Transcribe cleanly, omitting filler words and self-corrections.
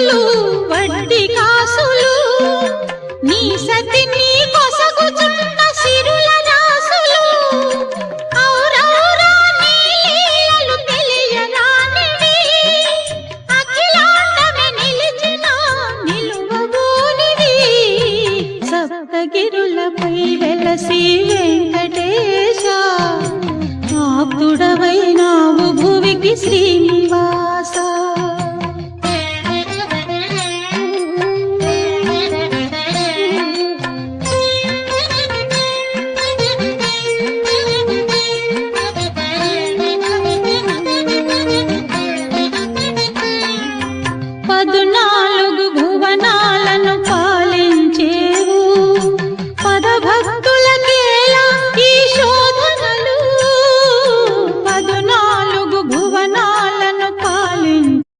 కాసులు వడ్డీ కాసులు నీ సతి నీ కొసగుచున్న సిరుల రాసులు ఔరౌరా నీ లీలలు తెలియరానివి అఖిలాండమే నిలిచిన నిలువబోనివి సప్తగిరులపై వెలసి వెంకటేశ ఆప్తుడవైనావు భువికి శ్రీనివాస పదునా